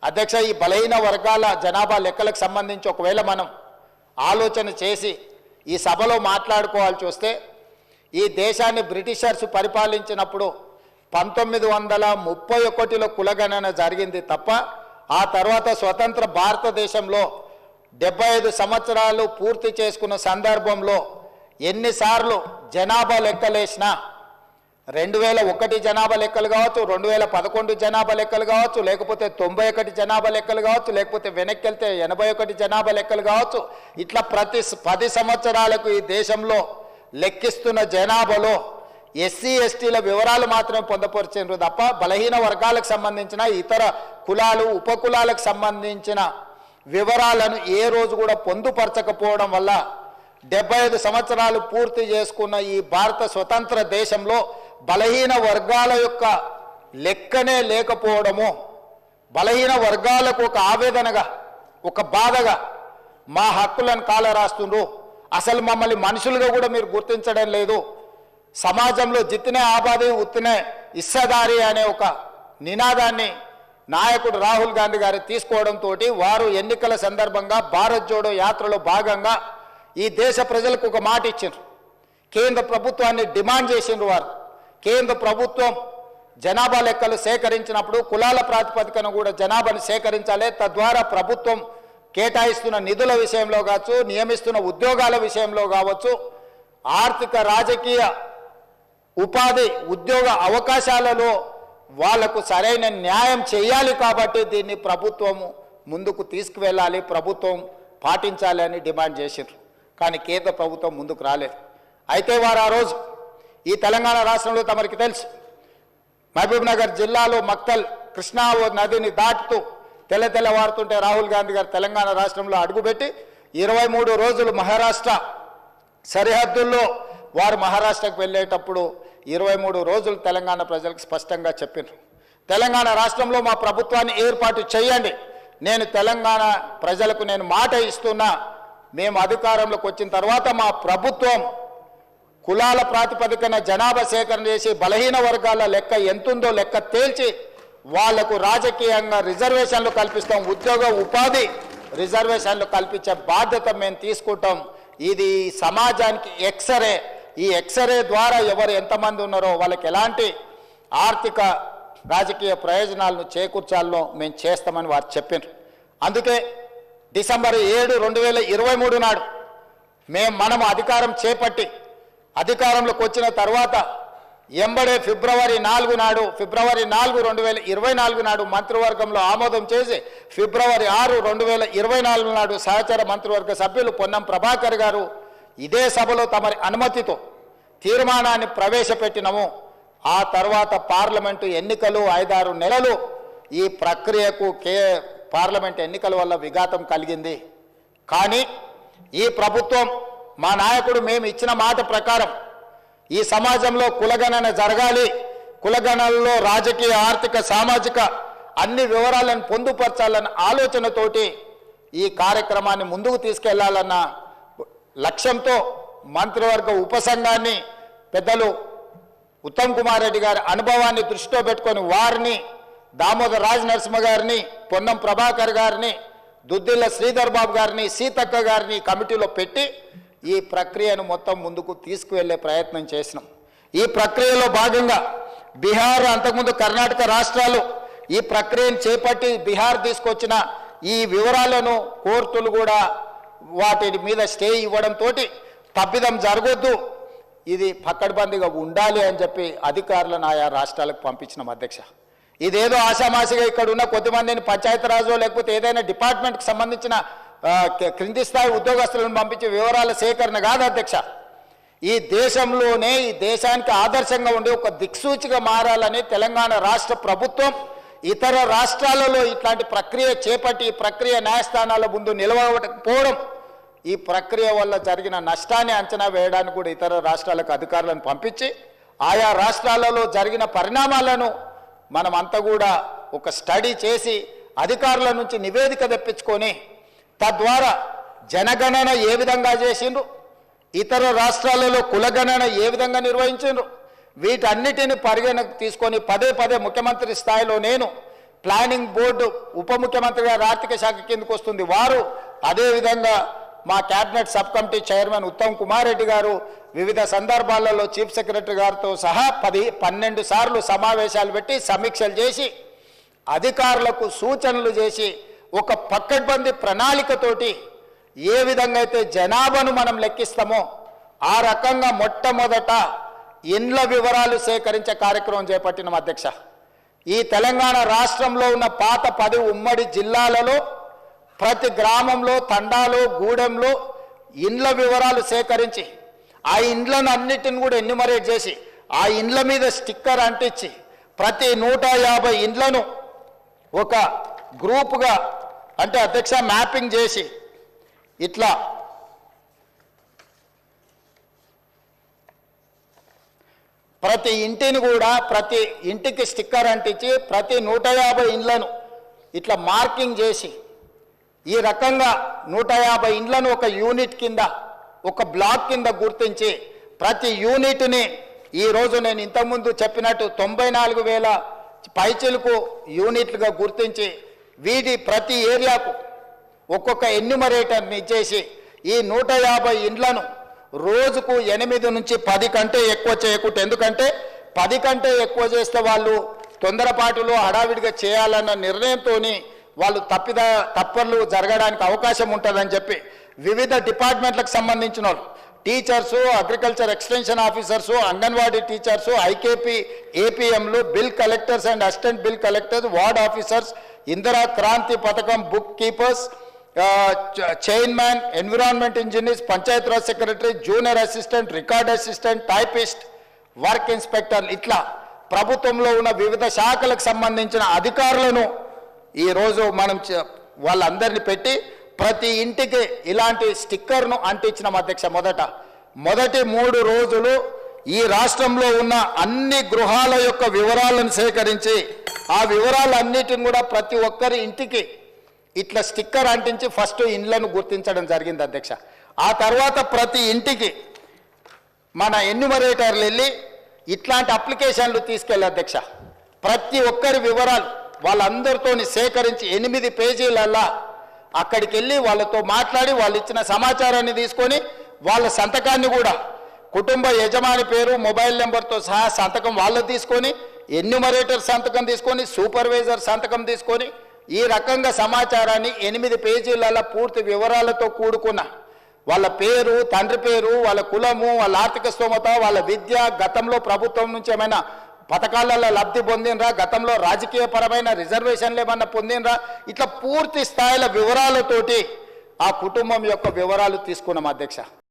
అధ్యక్ష, ఈ బలహీన వర్గాల జనాభా లెక్కలకు సంబంధించి ఒకవేళ మనం ఆలోచన చేసి ఈ సభలో మాట్లాడుకోవాల్సి వస్తే ఈ దేశాన్ని బ్రిటిషర్స్ పరిపాలించినప్పుడు 1931లో కులగణన జరిగింది తప్ప ఆ తర్వాత స్వతంత్ర భారతదేశంలో 75 సంవత్సరాలు పూర్తి చేసుకున్న సందర్భంలో ఎన్నిసార్లు జనాభా లెక్కలేసినా 2001 జనాభా లెక్కలు కావచ్చు, 2011 జనాభా లెక్కలు కావచ్చు, లేకపోతే 91 జనాభా లెక్కలు కావచ్చు, లేకపోతే వెనక్కి వెళ్తే 81 జనాభా లెక్కలు కావచ్చు, ఇట్లా ప్రతి 10 సంవత్సరాలకు ఈ దేశంలో లెక్కిస్తున్న జనాభాలో ఎస్సీ ఎస్టీల వివరాలు మాత్రమే పొందపరిచారు తప్ప బలహీన వర్గాలకు సంబంధించిన ఇతర కులాలు ఉపకులాలకు సంబంధించిన వివరాలను ఏ రోజు కూడా పొందుపరచకపోవడం వల్ల 75 సంవత్సరాలు పూర్తి చేసుకున్న ఈ భారత స్వతంత్ర దేశంలో బలహీన వర్గాల యొక్క లెక్కనే లేకపోవడము, బలహీన వర్గాలకు ఒక ఆవేదనగా ఒక బాధగా మా హక్కులను కాలరాస్తుండ్రు, అసలు మమ్మల్ని మనుషులుగా కూడా మీరు గుర్తించడం లేదు, సమాజంలో జిత్తినే ఆబాది ఉత్తినే ఇస్సదారి అనే ఒక నినాదాన్ని నాయకుడు రాహుల్ గాంధీ గారు తీసుకోవడంతో వారు ఎన్నికల సందర్భంగా భారత్ జోడో యాత్రలో భాగంగా ఈ దేశ ప్రజలకు ఒక మాట ఇచ్చారు. కేంద్ర ప్రభుత్వాన్ని డిమాండ్ చేసిండ్రు. వారు కేంద్ర ప్రభుత్వం జనాభా లెక్కలు సేకరించినప్పుడు కులాల ప్రాతిపదికన కూడా జనాభాను సేకరించాలి, తద్వారా ప్రభుత్వం కేటాయిస్తున్న నిధుల విషయంలో కావచ్చు, నియమిస్తున్న ఉద్యోగాల విషయంలో కావచ్చు, ఆర్థిక రాజకీయ ఉపాధి ఉద్యోగ అవకాశాలలో వాళ్లకు సరైన న్యాయం చేయాలి. కాబట్టి దీన్ని ప్రభుత్వము ముందుకు తీసుకువెళ్ళాలి, ప్రభుత్వం పాటించాలి అని డిమాండ్ చేసిండ్రు. కానీ కేంద్ర ప్రభుత్వం ముందుకు రాలేదు. అయితే వారు ఆ రోజు ఈ తెలంగాణ రాష్ట్రంలో తమరికి తెలుసు, మహబూబ్ నగర్ జిల్లాలో మక్తల్ కృష్ణా నదిని దాటుతూ తెల్లవారుతుంటే రాహుల్ గాంధీ గారు తెలంగాణ రాష్ట్రంలో అడుగుపెట్టి 23 రోజులు మహారాష్ట్ర సరిహద్దుల్లో వారు మహారాష్ట్రకు వెళ్ళేటప్పుడు 23 రోజులు తెలంగాణ ప్రజలకు స్పష్టంగా చెప్పారు, తెలంగాణ రాష్ట్రంలో మా ప్రభుత్వాన్ని ఏర్పాటు చేయండి, నేను తెలంగాణ ప్రజలకు నేను మాట ఇస్తున్నా, మేము అధికారంలోకి వచ్చిన తర్వాత మా ప్రభుత్వం కులాల ప్రాతిపదికన జనాభా సేకరణ చేసి బలహీన వర్గాల లెక్క ఎంతుందో లెక్క తేల్చి వాళ్లకు రాజకీయంగా రిజర్వేషన్లు కల్పిస్తాం, ఉద్యోగ ఉపాధి రిజర్వేషన్లు కల్పించే బాధ్యత మేము తీసుకుంటాం. ఇది సమాజానికి ఎక్స్రే, ఈ ఎక్స్రే ద్వారా ఎవరు ఎంతమంది ఉన్నారో వాళ్ళకి ఎలాంటి ఆర్థిక రాజకీయ ప్రయోజనాలను చేకూర్చాలో మేము చేస్తామని వారు చెప్పారు. అందుకే డిసెంబర్ 7, 2023 నాడు మనం అధికారం చేపట్టి అధికారంలోకి వచ్చిన తర్వాత ఎంబడే ఫిబ్రవరి 4 నాడు 2024 నాడు మంత్రివర్గంలో ఆమోదం చేసి ఫిబ్రవరి 6, 2024 నాడు సహచర మంత్రివర్గ సభ్యులు పొన్నం ప్రభాకర్ గారు ఇదే సభలో తమరి అనుమతితో తీర్మానాన్ని ప్రవేశపెట్టినము. ఆ తర్వాత పార్లమెంటు ఎన్నికలు 5-6 నెలలు ఈ ప్రక్రియకు పార్లమెంట్ ఎన్నికల వల్ల విఘాతం కలిగింది. కానీ ఈ ప్రభుత్వం మా నాయకుడు మేము ఇచ్చిన మాట ప్రకారం ఈ సమాజంలో కులగణన జరగాలి, కులగణనలో రాజకీయ ఆర్థిక సామాజిక అన్ని వివరాలను పొందుపరచాలన్న ఆలోచనతోటి ఈ కార్యక్రమాన్ని ముందుకు తీసుకెళ్లాలన్న లక్ష్యంతో మంత్రివర్గ ఉపసంఘాన్ని పెద్దలు ఉత్తమ్ కుమార్ రెడ్డి గారి అనుభవాన్ని దృష్టిలో పెట్టుకొని వారిని దామోదర్ రాజ్ నరసింహ గారిని, పొన్నం ప్రభాకర్ గారిని, దుద్దిల్ల శ్రీధర్ బాబు గారిని, సీతక్క గారిని కమిటీలో పెట్టి ఈ ప్రక్రియను మొత్తం ముందుకు తీసుకువెళ్లే ప్రయత్నం చేసినాం. ఈ ప్రక్రియలో భాగంగా బీహార్, అంతకుముందు కర్ణాటక రాష్ట్రాలు ఈ ప్రక్రియను చేపట్టి బీహార్ తీసుకొచ్చిన ఈ వివరాలను కోర్టులు కూడా వాటి మీద స్టే ఇవ్వడంతో తప్పిదం జరగొద్దు, ఇది పక్కడ్బందీగా ఉండాలి అని చెప్పి అధికారులను ఆయా రాష్ట్రాలకు పంపించినాం. అధ్యక్ష, ఇదేదో ఆషామాషిగా ఇక్కడ ఉన్న కొద్దిమందిని పంచాయతీరాజు లేకపోతే ఏదైనా డిపార్ట్మెంట్కి సంబంధించిన క్రింది స్థాయి ఉద్యోగస్తులను పంపించే వివరాల సేకరణ కాదు అధ్యక్ష. ఈ దేశంలోనే ఈ దేశానికి ఆదర్శంగా ఉండే ఒక దిక్సూచిగా మారాలని తెలంగాణ రాష్ట్ర ప్రభుత్వం ఇతర రాష్ట్రాలలో ఇట్లాంటి ప్రక్రియ చేపట్టి ఈ ప్రక్రియ న్యాయస్థానాల ముందు నిలవకపోవడం, ఈ ప్రక్రియ వల్ల జరిగిన నష్టాన్ని అంచనా వేయడానికి కూడా ఇతర రాష్ట్రాలకు అధికారులను పంపించి ఆయా రాష్ట్రాలలో జరిగిన పరిణామాలను మనమంతా కూడా ఒక స్టడీ చేసి అధికారుల నుంచి నివేదిక తెప్పించుకొని తద్వారా జనగణన ఏ విధంగా చేసిండ్రు, ఇతర రాష్ట్రాలలో కులగణన ఏ విధంగా నిర్వహించిండ్రు, వీటన్నిటిని పరిగణకు తీసుకొని పదే ముఖ్యమంత్రి స్థాయిలో నేను ప్లానింగ్ బోర్డు ఉప ముఖ్యమంత్రి గారు ఆర్థిక శాఖ కిందకు వస్తుంది వారు, అదేవిధంగా మా cabinet sub committee chairman Uttam Kumar Reddy గారు వివిధ సందర్భాలలో చీఫ్ సెక్రటరీ గారితో సహా 12 సార్లు సమావేశాలు పెట్టి సమీక్షలు చేసి అధికారులకు సూచనలు చేసి ఒక పకడ్బందీ ప్రణాళికతోటి ఏ విధంగా అయితే జనాభాను మనం లెక్కిస్తామో ఆ రకంగా మొట్టమొదట ఇండ్ల వివరాలు సేకరించే కార్యక్రమం చేపట్టిన అధ్యక్ష. ఈ తెలంగాణ రాష్ట్రంలో ఉన్న పాత 10 ఉమ్మడి జిల్లాలలో ప్రతి గ్రామంలో, తండాలో, గూడెంలో ఇండ్ల వివరాలు సేకరించి ఆ ఇండ్లను అన్నిటిని కూడా ఎన్యుమరేట్ చేసి ఆ ఇండ్ల మీద స్టిక్కర్ అంటించి ప్రతి 150 ఇండ్లను ఒక గ్రూపుగా అంటే అధ్యక్ష మ్యాపింగ్ చేసి ఇట్లా ప్రతి ఇంటిని కూడా ప్రతి ఇంటికి స్టిక్కర్ అంటించి ప్రతి 150 ఇండ్లను ఇట్లా మార్కింగ్ చేసి ఈ రకంగా 150 ఇండ్లను ఒక యూనిట్ కింద ఒక బ్లాక్ కింద గుర్తించి ప్రతి యూనిట్ని ఈరోజు నేను ఇంతకుముందు చెప్పినట్టు 94,000 పైచిలకు యూనిట్లుగా గుర్తించి వీటి ప్రతి ఏరియాకు ఒక్కొక్క ఎన్యుమరేటర్ని ఇచ్చేసి ఈ 150 ఇండ్లను రోజుకు 8 నుంచి 10 కంటే ఎక్కువ చేయకూడదు. ఎందుకంటే 10 కంటే ఎక్కువ చేస్తే వాళ్ళు తొందరపాటులో హడావిడిగా చేయాలన్న నిర్ణయంతో వాళ్ళు తప్పర్లు జరగడానికి అవకాశం ఉంటుందని చెప్పి వివిధ డిపార్ట్మెంట్లకు సంబంధించిన వాళ్ళు teachers, agriculture extension officers, anganwadi teachers, IKP ఏపీఎంలు, bill collectors and assistant bill collectors, ward officers, Indira Kranti పథకం bookkeepers, chairman, environment engineers, Panchayati Raj secretary, junior assistant, record assistant, typist, work inspector, ఇట్లా ప్రభుత్వంలో ఉన్న వివిధ శాఖలకు సంబంధించిన అధికారులను ఈరోజు మనం వాళ్ళందరినీ పెట్టి ప్రతి ఇంటికి ఇలాంటి స్టిక్కర్ను అంటించిన అధ్యక్ష. మొదటి 3 రోజులు ఈ రాష్ట్రంలో ఉన్న అన్ని గృహాల యొక్క వివరాలను సేకరించి ఆ వివరాలన్నిటిని కూడా ప్రతి ఒక్కరి ఇంటికి ఇట్లా స్టిక్కర్ అంటించి ఫస్ట్ ఇండ్లను గుర్తించడం జరిగింది అధ్యక్ష. ఆ తర్వాత ప్రతి ఇంటికి మన ఎన్యుమరేటర్లు వెళ్ళి ఇట్లాంటి అప్లికేషన్లు తీసుకెళ్ళి అధ్యక్ష ప్రతి ఒక్కరి వివరాలు వాళ్ళందరితో సేకరించి 8 పేజీలల్లా అక్కడికి వెళ్ళి వాళ్ళతో మాట్లాడి వాళ్ళు ఇచ్చిన సమాచారాన్ని తీసుకొని వాళ్ళ సంతకాన్ని కూడా కుటుంబ యజమాని పేరు, మొబైల్ నెంబర్తో సహా సంతకం వాళ్ళు తీసుకొని, ఎన్యుమరేటర్ సంతకం తీసుకొని, సూపర్వైజర్ సంతకం తీసుకొని ఈ రకంగా సమాచారాన్ని 8 పేజీలలో పూర్తి వివరాలతో కూడుకున్న వాళ్ళ పేరు, తండ్రి పేరు, వాళ్ళ కులము, వాళ్ళ ఆర్థిక స్తోమత, వాళ్ళ విద్య, గతంలో ప్రభుత్వం నుంచి ఏమైనా పథకాలలో లబ్ధి పొందినరా, గతంలో రాజకీయ పరమైన రిజర్వేషన్లు ఏమన్నా పొందినరా, ఇట్లా పూర్తి స్థాయిల వివరాలతోటి ఆ కుటుంబం యొక్క వివరాలు తీసుకున్నాం అధ్యక్ష.